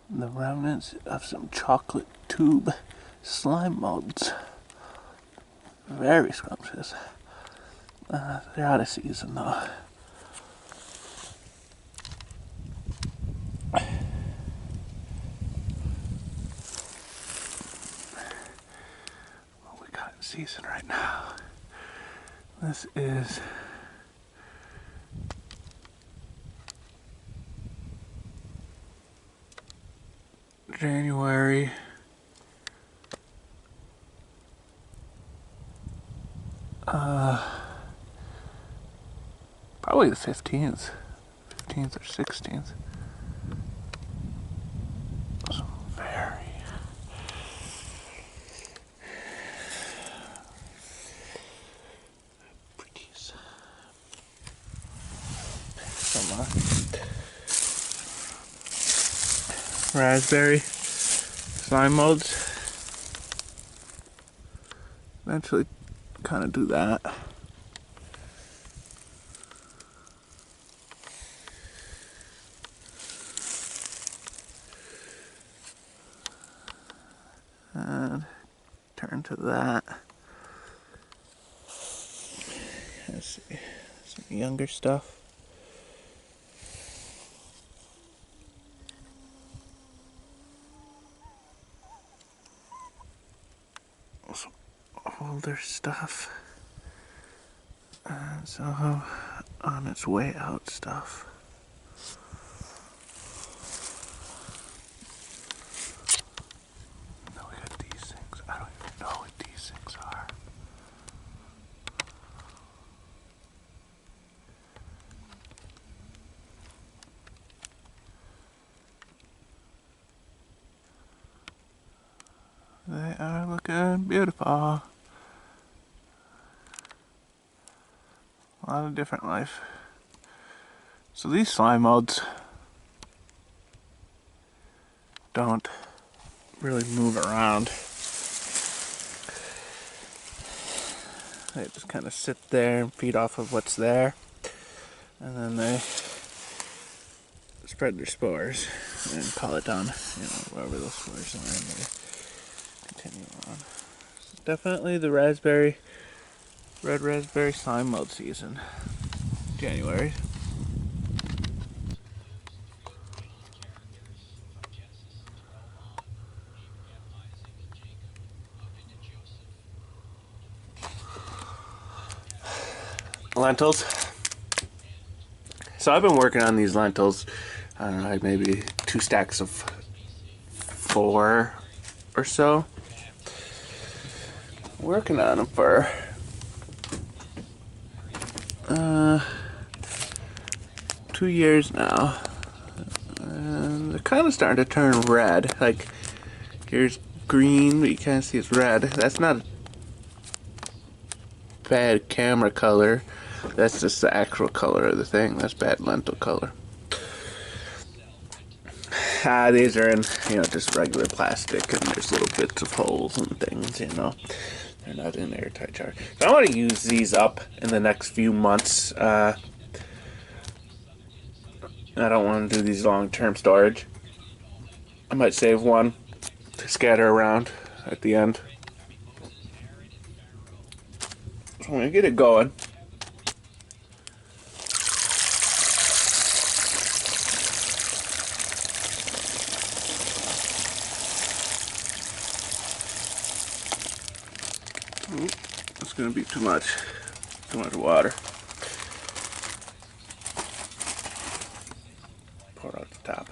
The remnants of some chocolate tube slime molds. Very scrumptious. They're out of season though. What we got in season right now? This is January probably the 15th or 16th. Some very pretties. Some raspberry slime molds. Eventually kind of do that. And turn to that. Let's see, some younger stuff. Some older stuff. And so on its way out stuff. Now we got these things. I don't even know what these things are. They are looking beautiful. A lot of different life. So these slime molds don't really move around. They just kind of sit there and feed off of what's there, and then they spread their spores and call it done, wherever those spores are, and they continue on. So definitely the red raspberry slime mold season, January. Lentils. So I've been working on these lentils, maybe 2 stacks of 4 or so. Working on them for 2 years now, and they're kind of starting to turn red. Like, here's green, but you can't see it's red. That's not a bad camera color. That's just the actual color of the thing. That's bad lentil color. These are in, just regular plastic, and there's little bits of holes and things, They're not in airtight jar. So I want to use these up in the next few months. I don't want to do these long-term storage. I might save one to scatter around at the end. So I'm going to get it going. It's going to be too much water. Pour out the top.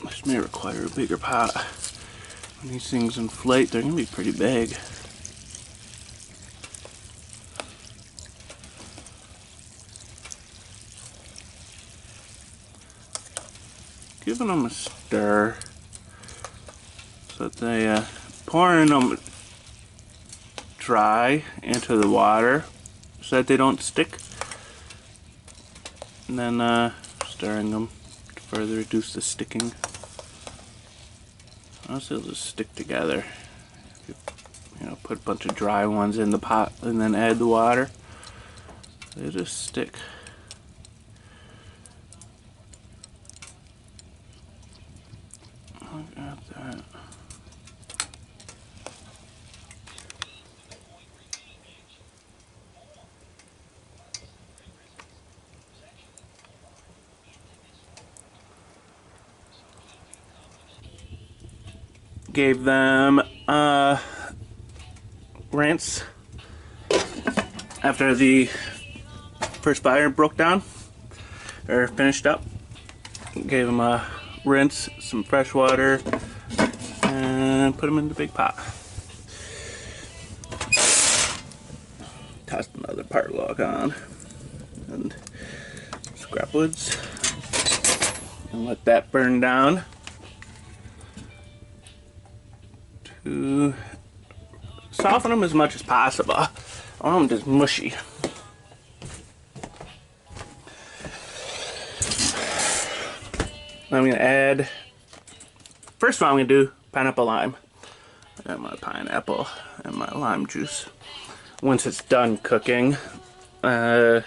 This may require a bigger pot. When these things inflate, they're going to be pretty big. Giving them a stir so that they pouring them dry into the water so that they don't stick, and then stirring them to further reduce the sticking. Honestly, they'll just stick together. You know, put a bunch of dry ones in the pot and then add the water. They just stick. Look at that. Gave them rinse after the first fire broke down or finished up. Gave them a rinse, some fresh water, and put them in the big pot. Tossed another part log on and scrap woods and let that burn down to soften them as much as possible. I want them just mushy. I'm going to add, first one I'm going to do pineapple lime. I got my pineapple and my lime juice. Once it's done cooking, all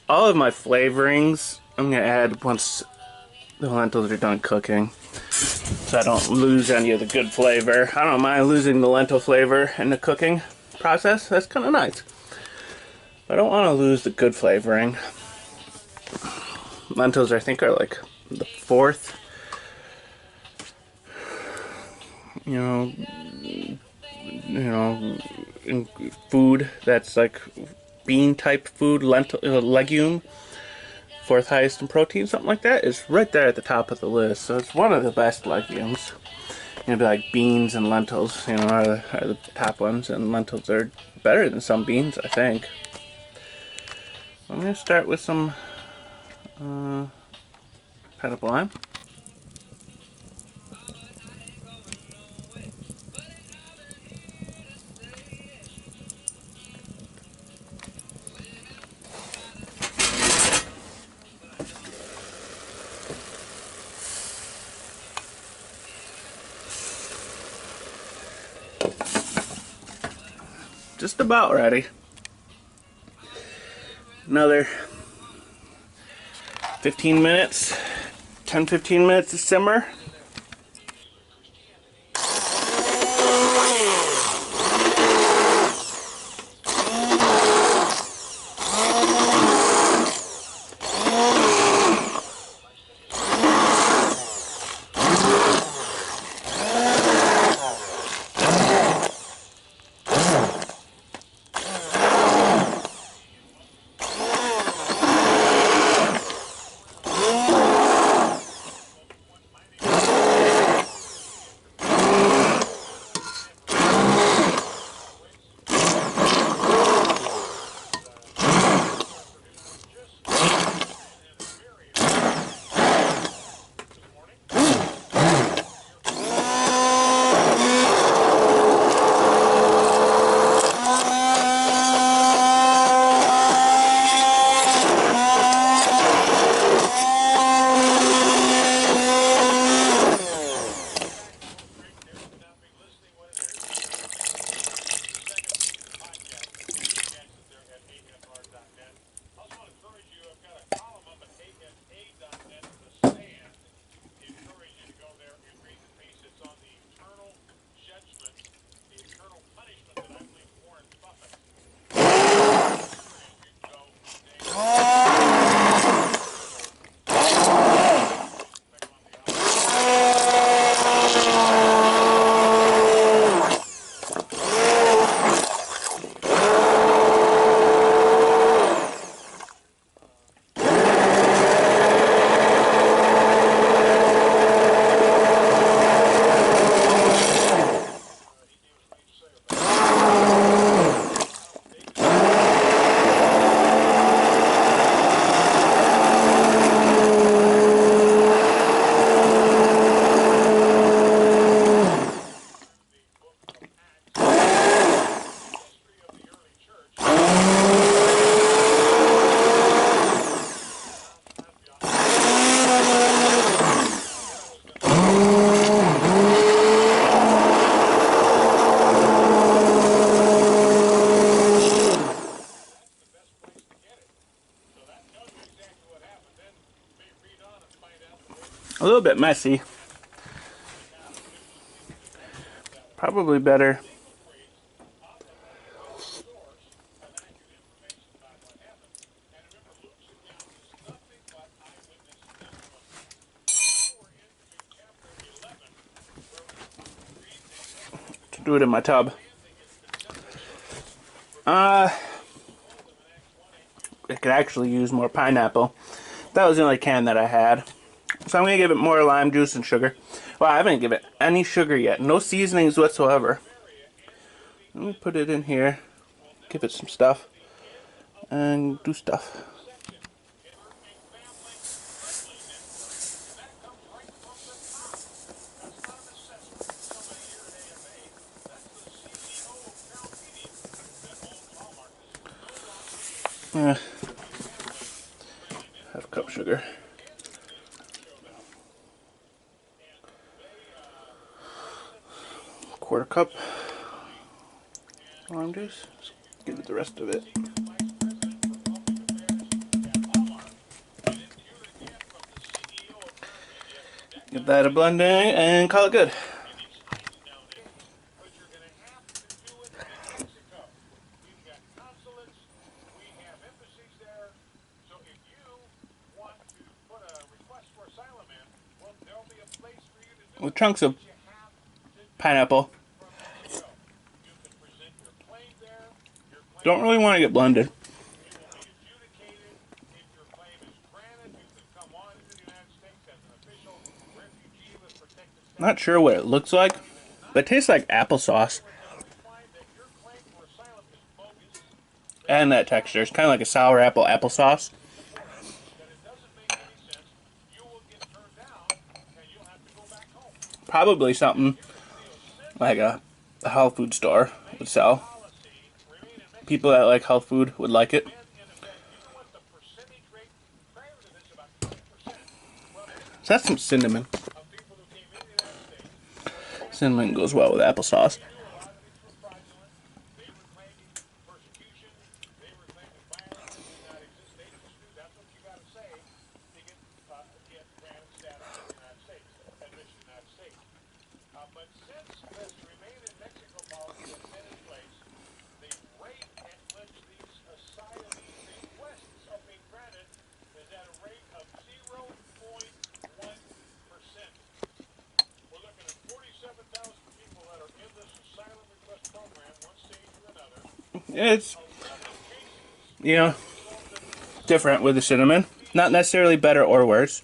of my flavorings I'm going to add once the lentils are done cooking, so I don't lose any of the good flavor. I don't mind losing the lentil flavor in the cooking process. That's kind of nice. But I don't want to lose the good flavoring. Lentils, I think, are like the fourth, in food that's like bean type food, lentil, legume. Fourth highest in protein, something like that, is right there at the top of the list. So it's one of the best legumes. Be like beans and lentils, are the top ones, and lentils are better than some beans, I think. I'm gonna start with some pineapple lime. Just about ready. Another 15 minutes, 10-15 minutes to simmer. little bit messy. Probably better to do it in my tub. I could actually use more pineapple. That was the only can that I had. So I'm going to give it more lime juice and sugar. Well, I haven't given it any sugar yet. No seasonings whatsoever. Let me put it in here. Give it some stuff. And do stuff. Half cup sugar. Quarter cup lime juice. Just give it the rest of it. Give that a blending and call it good. With chunks of pineapple. Don't really want to get blended. Not sure what it looks like, but it tastes like applesauce. And that texture. It's kind of like a sour apple applesauce. Probably something like a health food store would sell. People that like health food would like it. So that's some cinnamon. Cinnamon goes well with applesauce. It's, you know, different with the cinnamon. Not necessarily better or worse.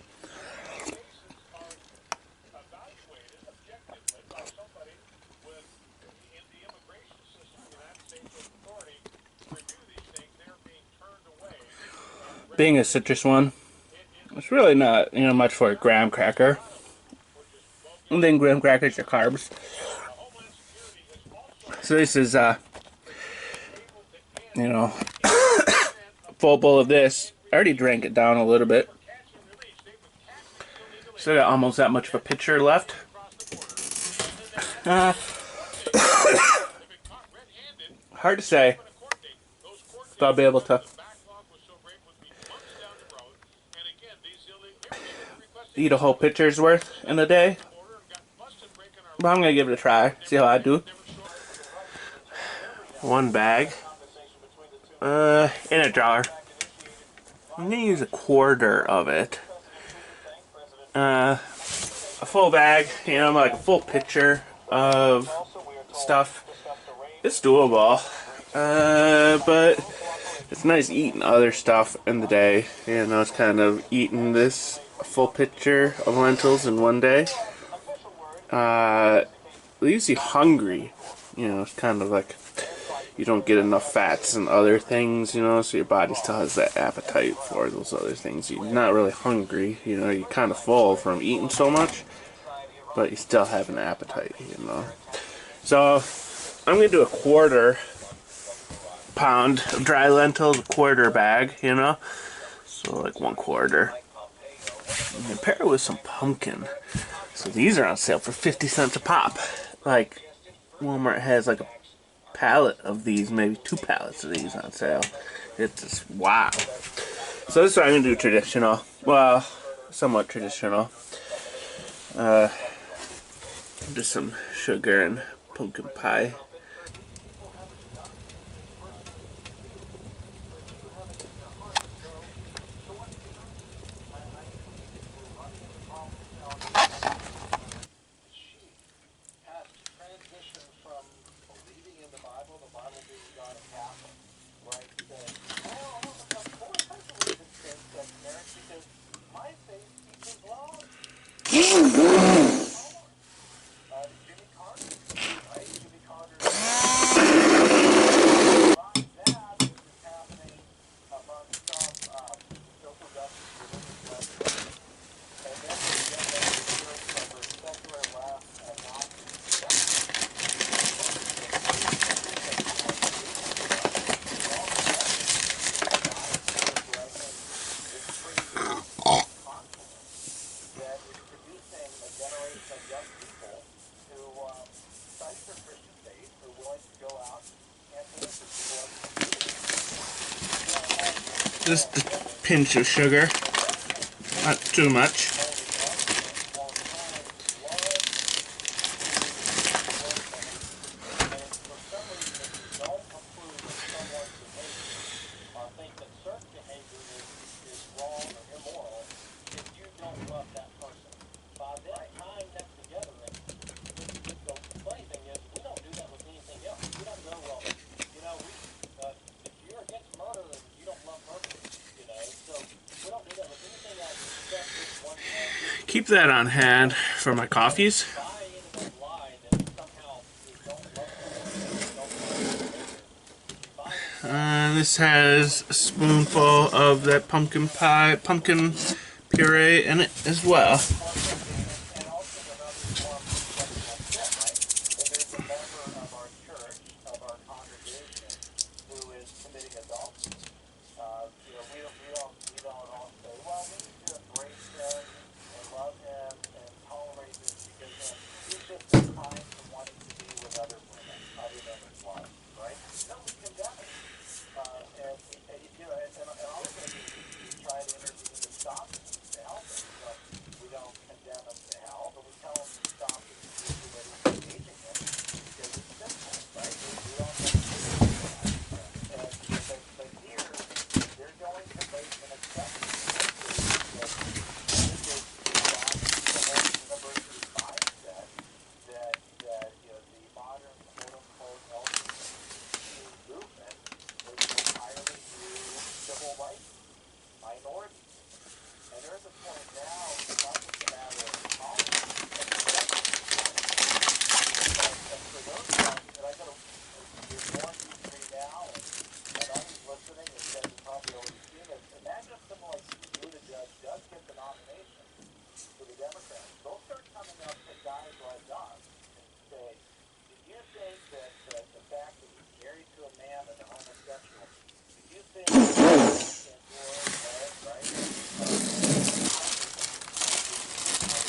Being a citrus one, it's really not, you know, much for a graham cracker. And then graham crackers are carbs. So this is, you know, a full bowl of this. I already drank it down a little bit. Still got almost that much of a pitcher left. Hard to say if I'll be able to eat a whole pitcher's worth in a day. But I'm gonna give it a try. See how I do. One bag. In a jar. I'm gonna use a quarter of it. A full bag, you know, like a full pitcher of stuff. It's doable. But it's nice eating other stuff in the day. You know, it's kind of eating this full pitcher of lentils in one day. Leaves you hungry. You know, it's kind of like you don't get enough fats and other things, you know, so your body still has that appetite for those other things. You're not really hungry, you know, you're kind of full from eating so much, but you still have an appetite, you know. So, I'm going to do a quarter pound of dry lentils, a quarter bag, you know, so like 1/4. And pair it with some pumpkin. So these are on sale for 50 cents a pop. Like, Walmart has like a pallet of these, maybe 2 pallets of these on sale. It's just wow. So this is what I'm gonna do traditional. Well, somewhat traditional. Just some sugar and pumpkin pie. Just a pinch of sugar, not too much. Keep that on hand for my coffees. This has a spoonful of that pumpkin puree in it as well.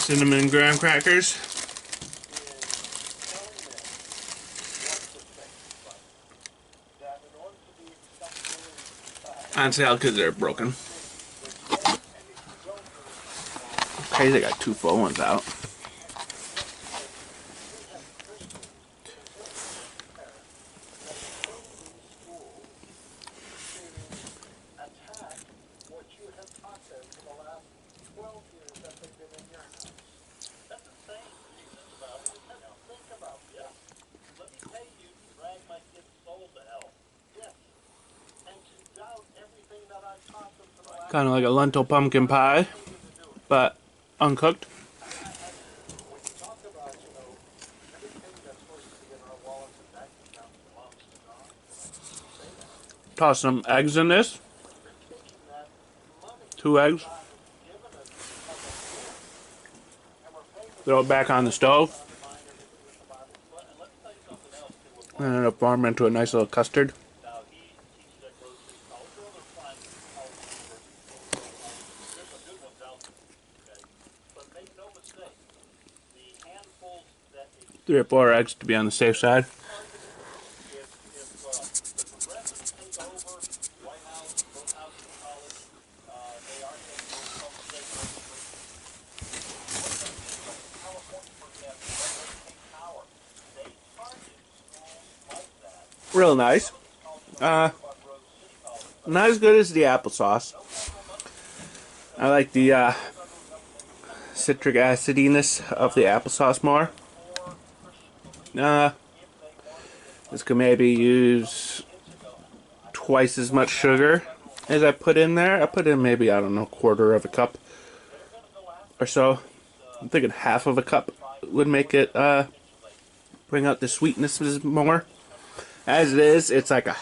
Cinnamon graham crackers. On sale because they're broken. Okay, they got 2 full ones out. Kind of like a lentil pumpkin pie, but uncooked. Toss some eggs in this. 2 eggs. Throw it back on the stove. And it'll form into a nice little custard. Three or 4 eggs to be on the safe side. Real nice. Not as good as the applesauce. I like the citric acidiness of the applesauce more. This could maybe use twice as much sugar as I put in there. I put in maybe, I don't know, quarter of a cup or so. I'm thinking half of a cup would make it bring out the sweetnesses more. As it is, it's like a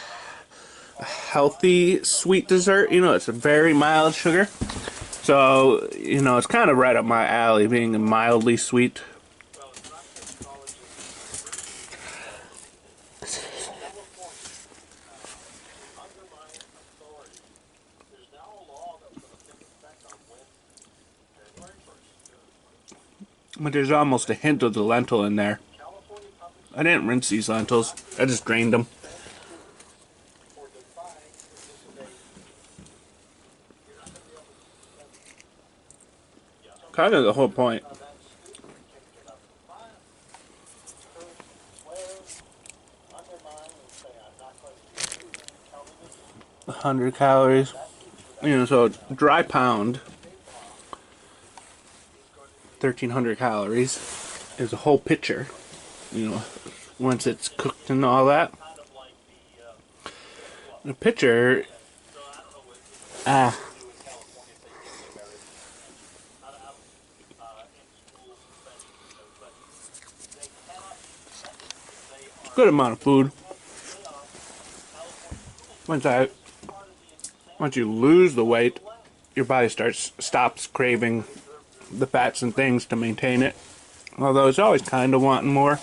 healthy sweet dessert. You know, it's a very mild sugar. So, you know, it's kind of right up my alley, being mildly sweet. But there's almost a hint of the lentil in there. I didn't rinse these lentils. I just drained them. Kind of the whole point. 100 calories. You know, so dry pound, 1,300 calories, is a whole pitcher. You know, once it's cooked and all that. The pitcher, good amount of food. Once you lose the weight, your body stops craving the fats and things to maintain it. Although it's always kind of wanting more.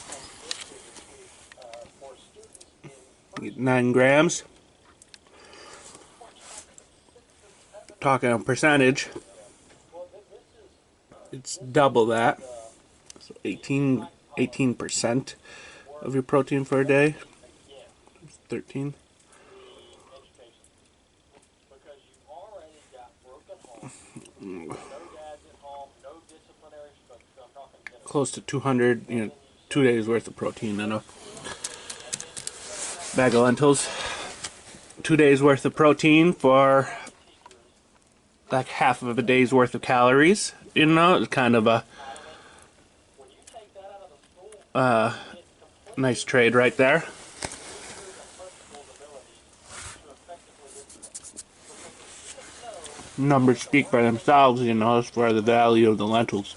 9 grams. Talking a percentage, it's double that. So 18% of your protein for a day. 13. Close to 200, you know, 2 days worth of protein in a bag of lentils. 2 days worth of protein for like half of a day's worth of calories. You know, it's kind of a nice trade right there. Numbers speak for themselves, you know, as for the value of the lentils.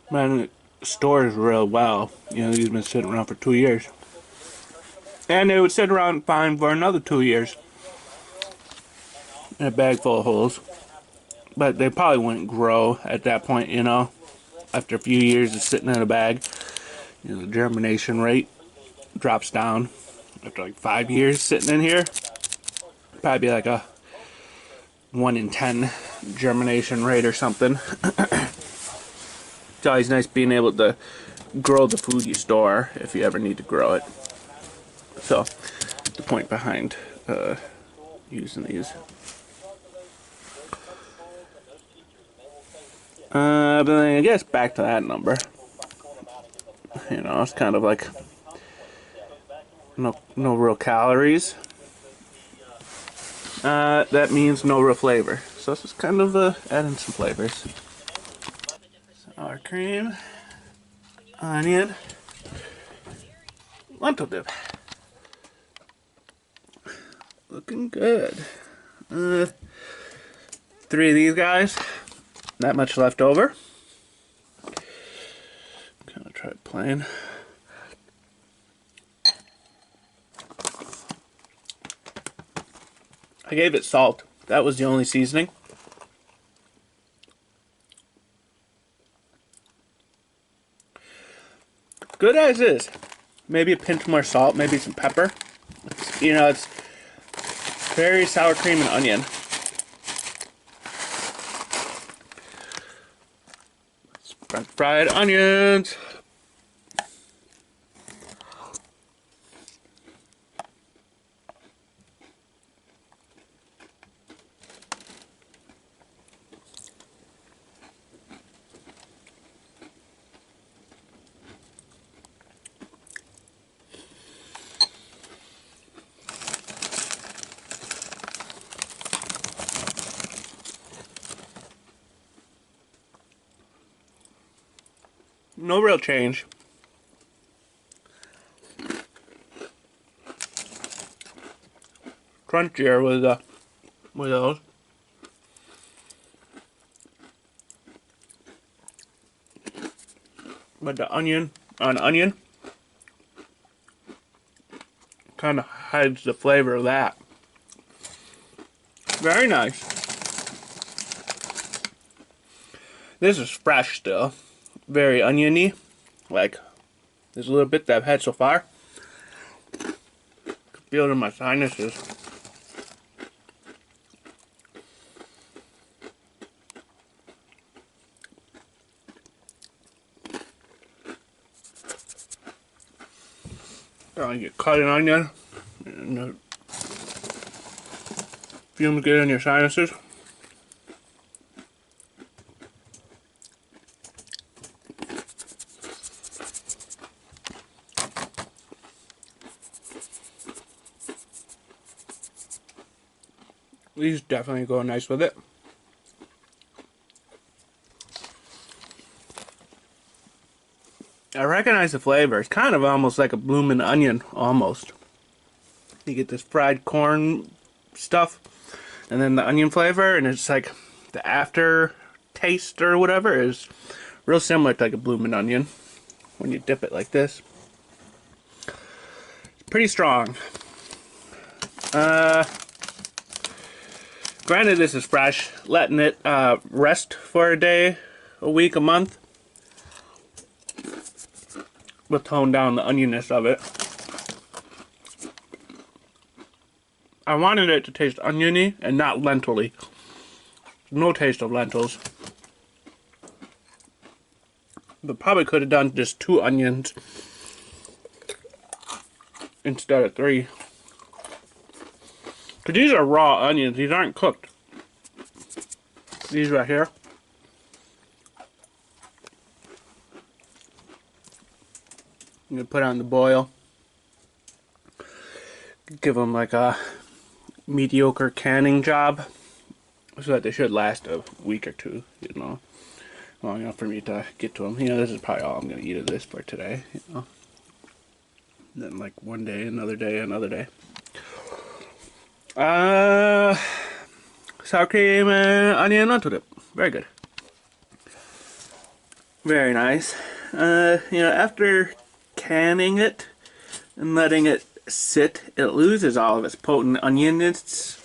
Man, it stores real well. You know, these have been sitting around for 2 years. And they would sit around fine for another 2 years. In a bag full of holes. But they probably wouldn't grow at that point, you know. After a few years of sitting in a bag, you know, the germination rate drops down. After like 5 years sitting in here, probably be like a 1 in 10 germination rate or something. It's always nice being able to grow the food you store if you ever need to grow it. So, the point behind using these. But then I guess back to that number. You know, it's kind of like no real calories. That means no real flavor. So this is kind of adding some flavors. Sour cream, onion, lentil dip. Looking good. 3 of these guys. Not much left over. Kind of try it plain. I gave it salt. That was the only seasoning. Good as is. Maybe a pinch more salt, maybe some pepper. You know, it's very sour cream and onion. French fried onions. No real change. Crunchier with those. But the onion kind of hides the flavor of that. Very nice. This is fresh still. Very oniony. Like, there's a little bit that I've had so far. Feel it in my sinuses. You get cut an onion, and the fumes get in your sinuses. These definitely go nice with it. I recognize the flavor. It's kind of almost like a bloomin' onion, almost. You get this fried corn stuff, and then the onion flavor, and it's like the after taste or whatever is real similar to like a bloomin' onion when you dip it like this. It's pretty strong. Granted, this is fresh. Letting it rest for a day, a week, a month will tone down the onioness of it. I wanted it to taste oniony and not lentil-y. No taste of lentils. But probably could have done just 2 onions instead of 3. Because these are raw onions. These aren't cooked. These right here. I'm going to put on the boil. Give them like a mediocre canning job. So that they should last a week or 2, you know. Long enough for me to get to them. You know, this is probably all I'm going to eat of this for today, you know. And then like one day, another day, another day. Sour cream and onion lentil dip. Very good. Very nice. You know, after canning it and letting it sit, it loses all of its potent onioniness,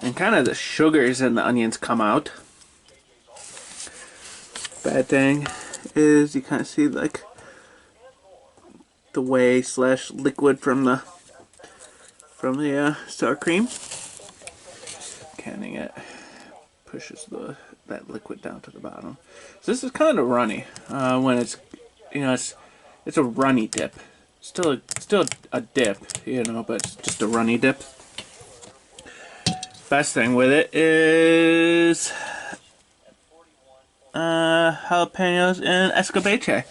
and kind of the sugars in the onions come out. Bad thing is you kind of see like the whey slash liquid from the sour cream. Canning it pushes that liquid down to the bottom. So this is kind of runny when it's, you know, it's a runny dip. Still a dip, you know, but it's just a runny dip. Best thing with it is jalapenos and escabeche.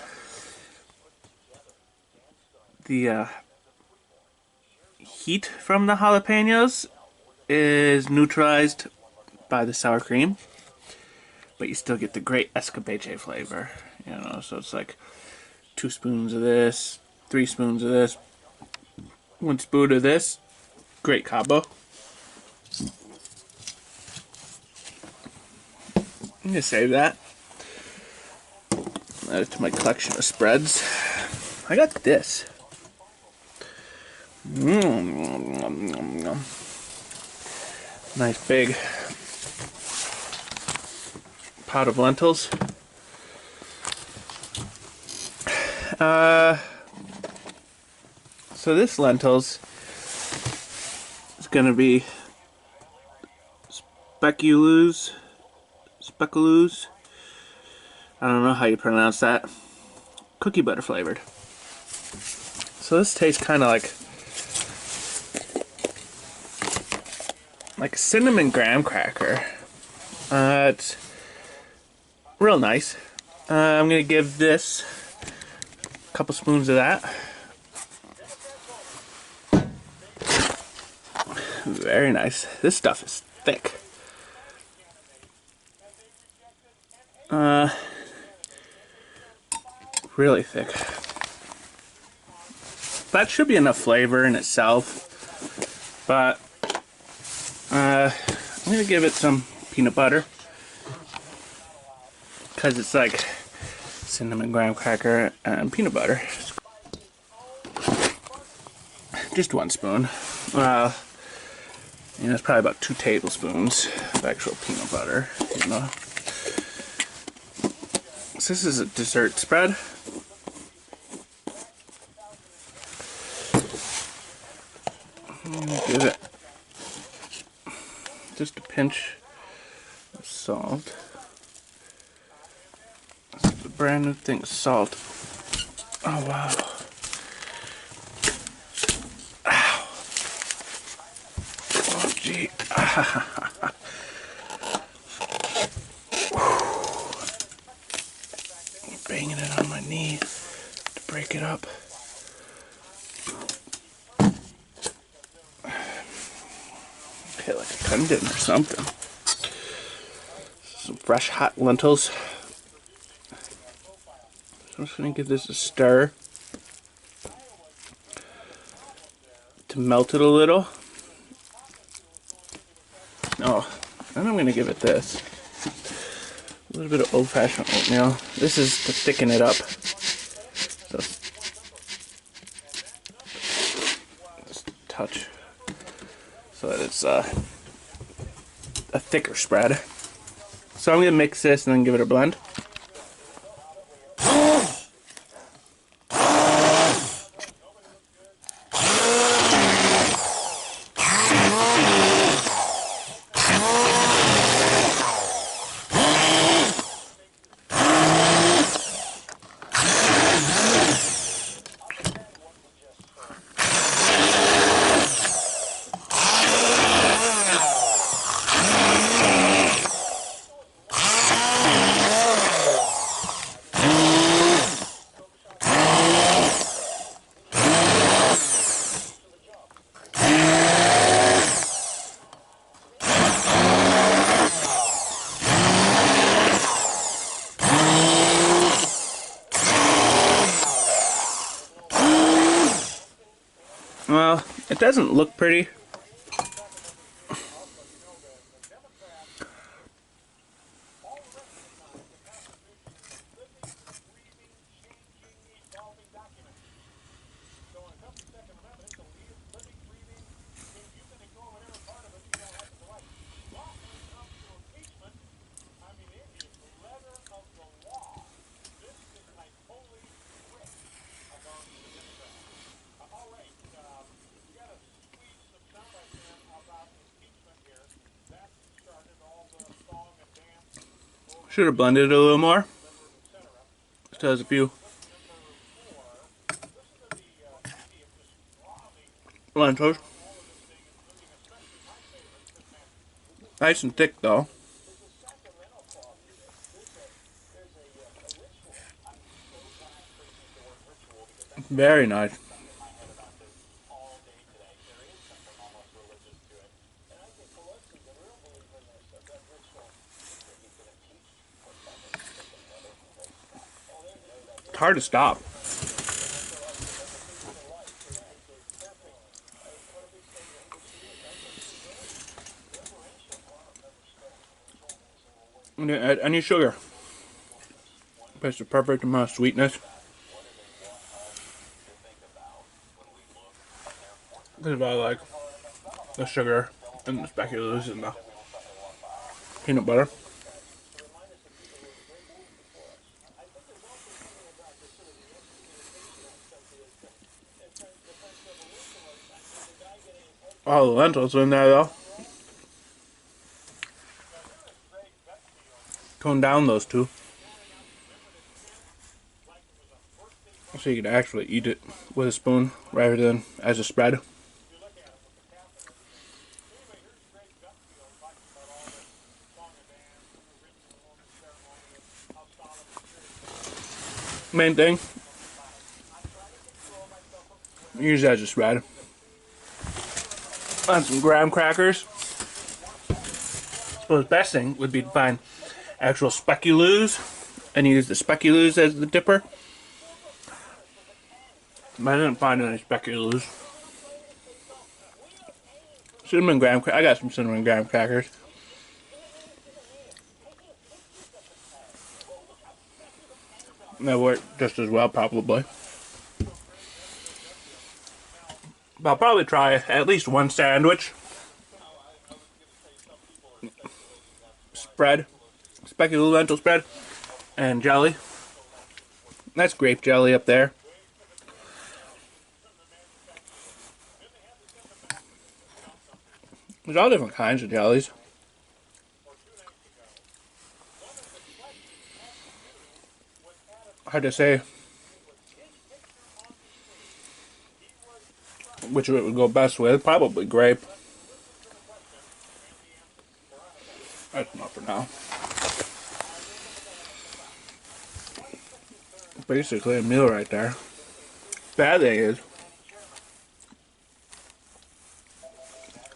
The heat from the jalapenos is neutralized by the sour cream, but you still get the great escabeche flavor, you know. So it's like 2 spoons of this, 3 spoons of this, 1 spoon of this. Great combo. I'm gonna save that. Add it to my collection of spreads. I got this. Nice big pot of lentils. So this lentils is gonna be speculoos. I don't know how you pronounce that. Cookie butter flavored. So this tastes kind of like a cinnamon graham cracker. It's real nice. I'm gonna give this a couple spoons of that. Very nice. This stuff is thick. really thick. That should be enough flavor in itself, but I'm gonna give it some peanut butter because it's like cinnamon graham cracker and peanut butter. Just 1 spoon. It's probably about 2 tablespoons of actual peanut butter. So this is a dessert spread. Give it just a pinch of salt. This is a brand new thing, salt. Oh wow. Ow. Oh gee. Banging it on my knee to break it up. Okay, like a tendon or something. Some fresh hot lentils. So I'm just going to give this a stir to melt it a little. Oh, then I'm going to give it this. A little bit of old-fashioned oatmeal. This is to thicken it up. So, just a touch so that it's a thicker spread. So I'm going to mix this and then give it a blend. Well, it doesn't look pretty. Should have blended it a little more. Still has a few lentils. Nice and thick though. Very nice. It's hard to stop. You didn't add any sugar. That's the perfect amount of sweetness. This is why I like the sugar and the speculoos and the peanut butter. All the lentils in there though. Tone down those two. So you can actually eat it with a spoon rather than as a spread. Main thing, use it as a spread. On some graham crackers. I suppose the best thing would be to find actual speculoos and use the speculoos as the dipper. I didn't find any speculoos. Cinnamon graham. I got some cinnamon graham crackers. That work just as well, probably. But I'll probably try at least one sandwich. Spread. Speculoos lentil spread. And jelly. That's grape jelly up there. There's all different kinds of jellies. Hard to say which it would go best with. Probably grape. That's enough for now. Basically a meal right there. Bad thing is,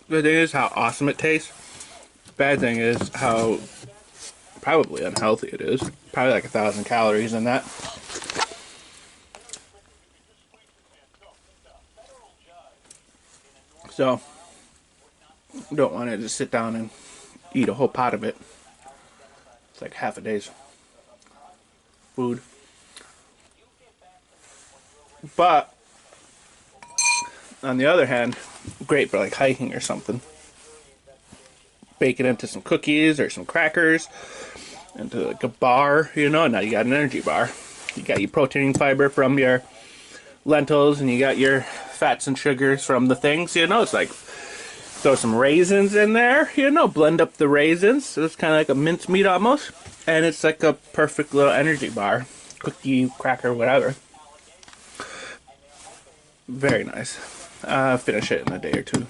the thing is how awesome it tastes. Bad thing is how probably unhealthy it is. Probably like 1,000 calories in that. So, don't want to just sit down and eat a whole pot of it. It's like half a day's food. But, on the other hand, great for like hiking or something. Bake it into some cookies or some crackers, into like a bar, you know, now you got an energy bar. You got your protein fiber from your lentils, and you got your fats and sugars from the things, you know. It's like, throw some raisins in there, you know, blend up the raisins. So it's kind of like a mincemeat almost. And it's like a perfect little energy bar. Cookie, cracker, whatever. Very nice. Finish it in a day or two.